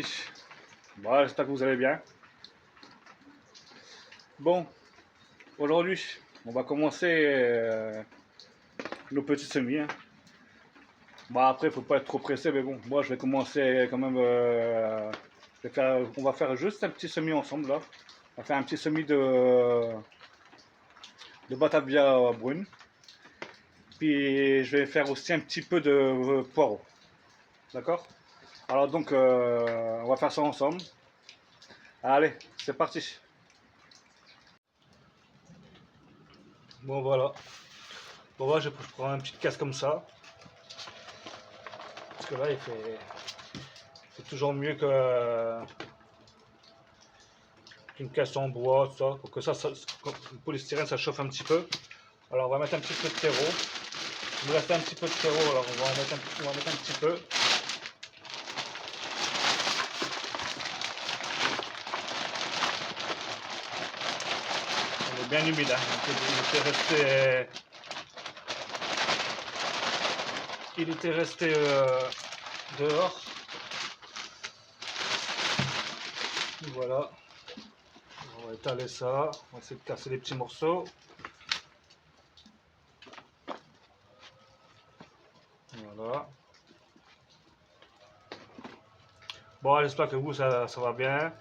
amis, bon, j'espère que vous allez bien. Bon, aujourd'hui, on va commencer nos petits semis. Hein. Bon, après, il ne faut pas être trop pressé, mais bon, moi je vais commencer quand même. On va faire juste un petit semis ensemble là. On va faire un petit semis de batavia brune. Puis je vais faire aussi un petit peu de poireaux. D'accord? Alors donc, on va faire ça ensemble. Allez, c'est parti. Bon voilà. Bon voilà, je prends une petite casse comme ça. Parce que là, c'est toujours mieux qu'une casse en bois, tout ça. Pour que le polystyrène, ça chauffe un petit peu. Alors on va mettre un petit peu de terreau. Il nous reste un petit peu de terreau, alors on va en mettre un petit peu. Il est bien humide, hein. Il était resté dehors. Voilà. On va étaler ça. On va essayer de casser les petits morceaux. Voilà. Bon, j'espère que vous, ça va bien.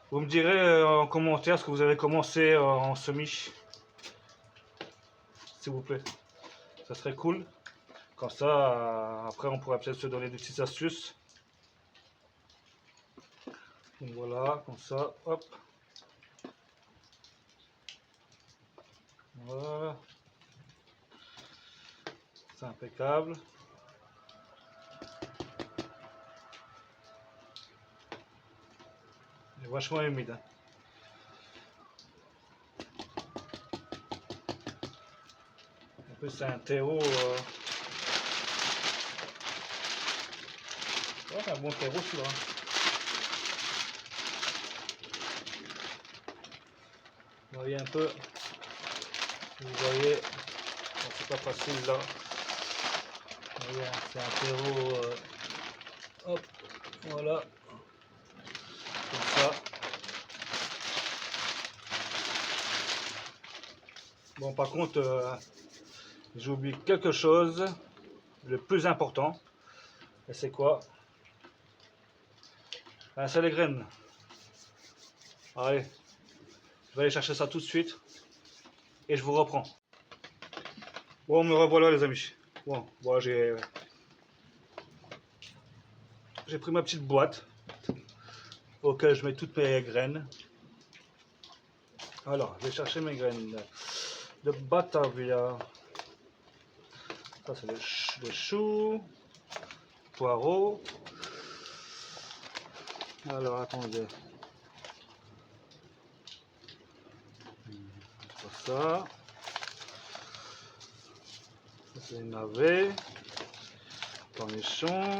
Vous me direz en commentaire ce que vous avez commencé en semis. S'il vous plaît. Ça serait cool. Comme ça, après, on pourrait peut-être se donner des petites astuces. Donc voilà, comme ça, hop. Voilà. C'est impeccable. Il est vachement humide. Hein. En plus, c'est un terreau. Ouais, c'est un bon terreau celui-là. Vous voyez un peu. Vous voyez, c'est pas facile là. Vous voyez, c'est un terreau. Hop, voilà. Comme ça. Bon, par contre, j'ai oublié quelque chose. Le plus important. Et c'est quoi? Ben, c'est les graines. Allez, je vais aller chercher ça tout de suite. Et je vous reprends. Bon, me revoilà les amis. Bon, voilà, j'ai pris ma petite boîte auquel je mets toutes mes graines. Alors, je vais chercher mes graines de batavia. Ça, c'est le chou, poireaux. Alors, attendez. Ça, c'est les navets, cornichons.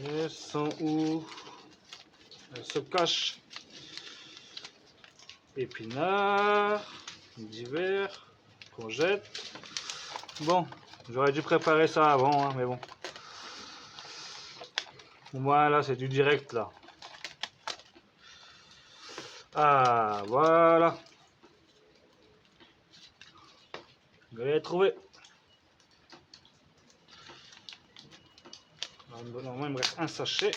Elles sont où? Elles se cachent. Épinards, divers, courgettes. Bon, j'aurais dû préparer ça avant, hein, mais bon. Voilà, c'est du direct là. Ah, voilà. Vous l'avez trouvé. Normalement, il me reste un sachet.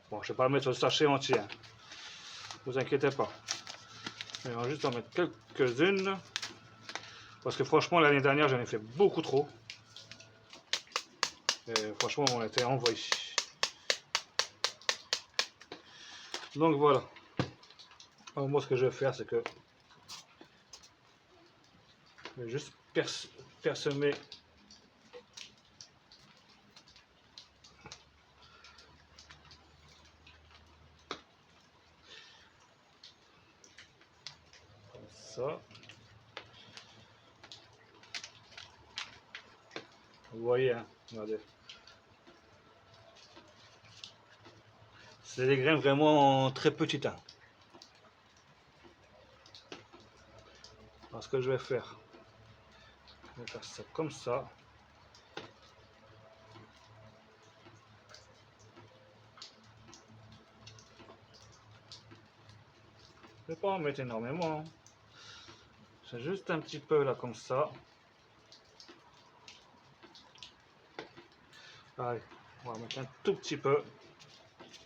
Bon, je ne vais pas le mettre le sachet entier. Hein. Vous inquiétez pas. Mais on va juste en mettre quelques-unes. Parce que franchement, l'année dernière, j'en ai fait beaucoup trop. Et franchement, on était envoyé. Donc voilà. Alors, moi, ce que je vais faire, c'est que je vais juste persemer comme ça. Vous voyez, hein, regardez. C'est des graines vraiment très petites. Hein. Alors, ce que je vais faire, Je vais faire ça comme ça. Je ne vais pas en mettre énormément. Hein. C'est juste un petit peu là comme ça. Allez, on va mettre un tout petit peu.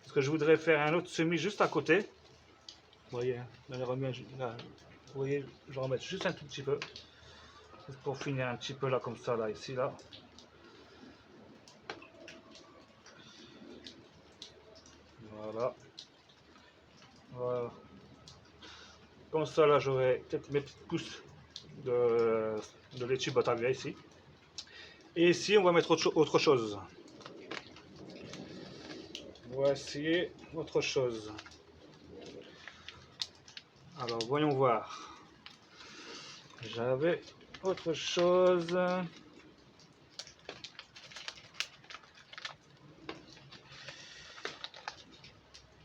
Parce que je voudrais faire un autre semis juste à côté. Vous voyez, là, vous voyez, je vais en mettre juste un tout petit peu. Juste pour finir un petit peu là comme ça, là, ici, là. Voilà. Voilà. Comme ça, là, j'aurai peut-être mes petites pousses de laitue Batavia ici. Et ici, on va mettre autre chose. Voici autre chose. Alors, voyons voir. J'avais autre chose.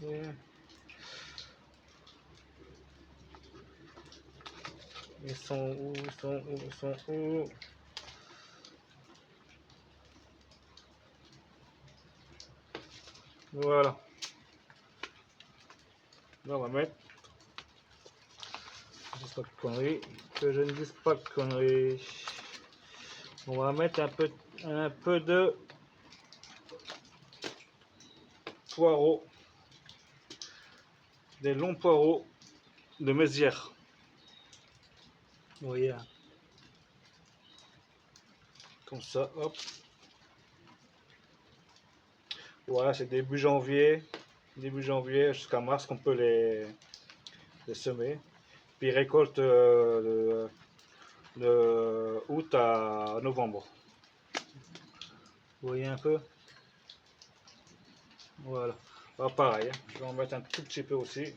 Et ils sont où? Ils sont où? Ils sont où? Voilà. Là, on va mettre. Je ne dis pas de conneries. Que je ne dise pas de conneries. On va mettre un peu de poireaux. Des longs poireaux de Mézières. Vous voyez. Hein. Comme ça, hop. Voilà, c'est début janvier jusqu'à mars qu'on peut les semer. Puis récolte de août à novembre. Vous voyez un peu? Voilà. Alors pareil, hein. Je vais en mettre un tout petit peu aussi.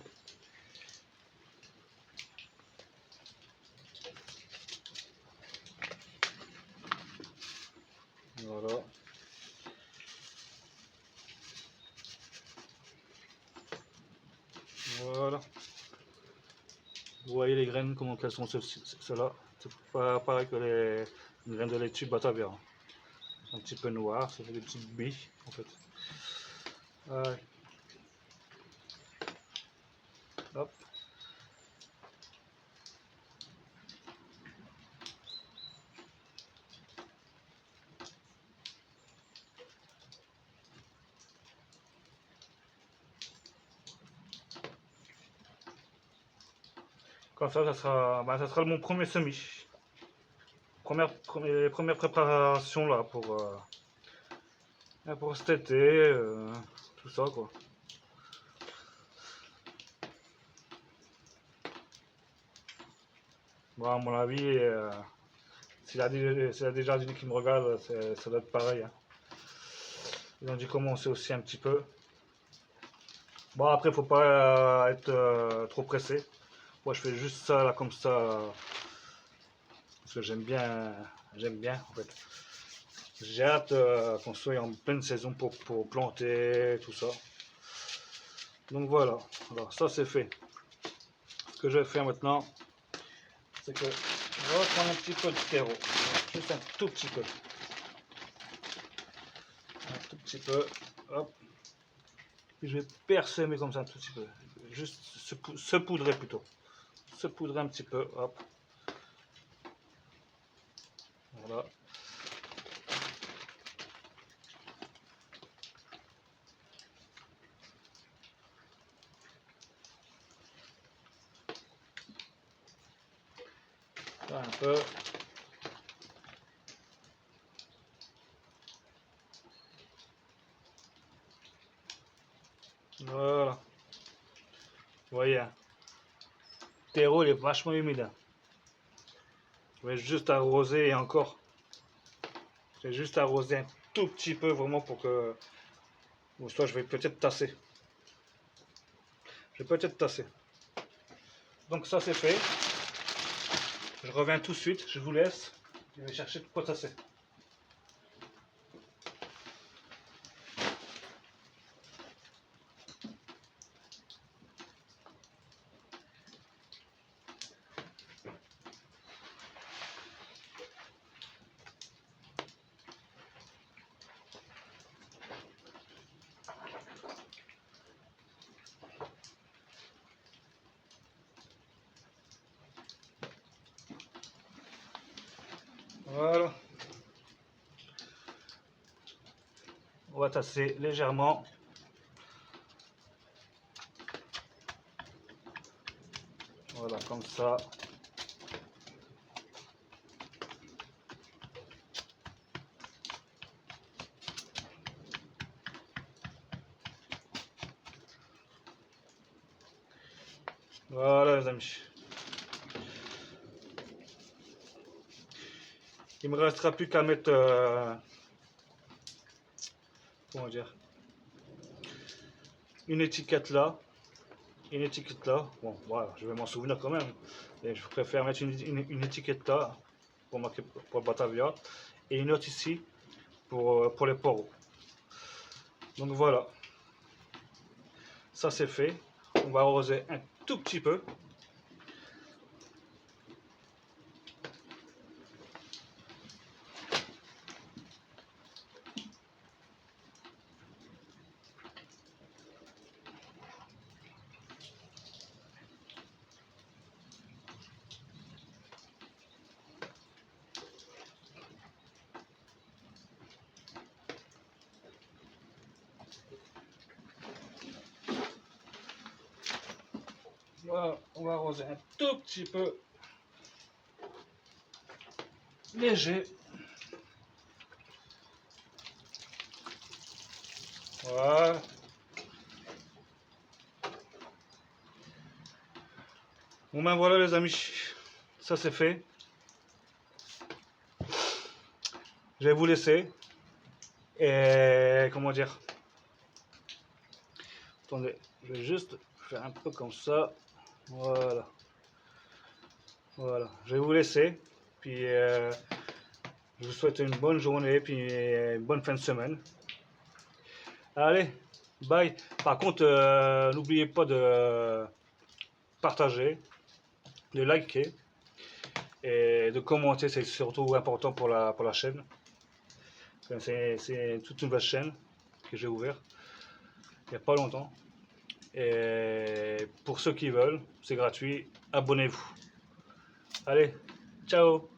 Voilà. Voilà. Vous voyez les graines, comment qu'elles sont ceux-là. C'est pas pareil que les graines de laitue Batavia. Un petit peu noir, ça fait des petites billes en fait. Ouais. Hop. Comme ça ça sera mon premier semis. Première préparation là pour cet été, tout ça quoi. Bon, à mon avis, s'il y a des jardiniers qui me regardent, ça doit être pareil. Hein. Ils ont dû commencer aussi un petit peu. Bon, après, faut pas être trop pressé. Moi, je fais juste ça là comme ça parce que j'aime bien en fait. J'ai hâte qu'on soit en pleine saison pour planter tout ça. Donc voilà. Alors ça c'est fait. Ce que je vais faire maintenant, c'est que je vais reprendre un petit peu de terreau, juste un tout petit peu. Un tout petit peu, hop. Puis je vais persémer comme ça un tout petit peu. Juste se poudrer plutôt. Se poudrer un petit peu, hop. Voilà. Ça un peu. Voilà. Vous voyez, hein. Le terreau il est vachement humide. Hein. Je vais juste arroser et encore. Je vais juste arroser un tout petit peu vraiment pour que. Ou soit je vais peut-être tasser. Je vais peut-être tasser. Donc ça c'est fait. Je reviens tout de suite, je vous laisse. Je vais chercher de quoi tasser. Voilà. On va tasser légèrement. Voilà, comme ça. Voilà les amis. Il me restera plus qu'à mettre comment dire, une étiquette là, une étiquette là. Bon voilà, je vais m'en souvenir quand même. Et je préfère mettre une étiquette là pour marquer pour le Batavia et une autre ici pour les poros. Donc voilà, ça c'est fait. On va arroser un tout petit peu. Voilà, on va arroser un tout petit peu léger. Voilà. Bon ben voilà les amis, ça c'est fait. Je vais vous laisser. Et comment dire, attendez, je vais juste faire un peu comme ça. Voilà. Voilà, je vais vous laisser. Puis je vous souhaite une bonne journée, puis une bonne fin de semaine. Allez, bye. Par contre, n'oubliez pas de partager, de liker et de commenter. C'est surtout important pour la chaîne. C'est toute une nouvelle chaîne que j'ai ouverte il n'y a pas longtemps. Et pour ceux qui veulent, c'est gratuit. Abonnez-vous. Allez, ciao!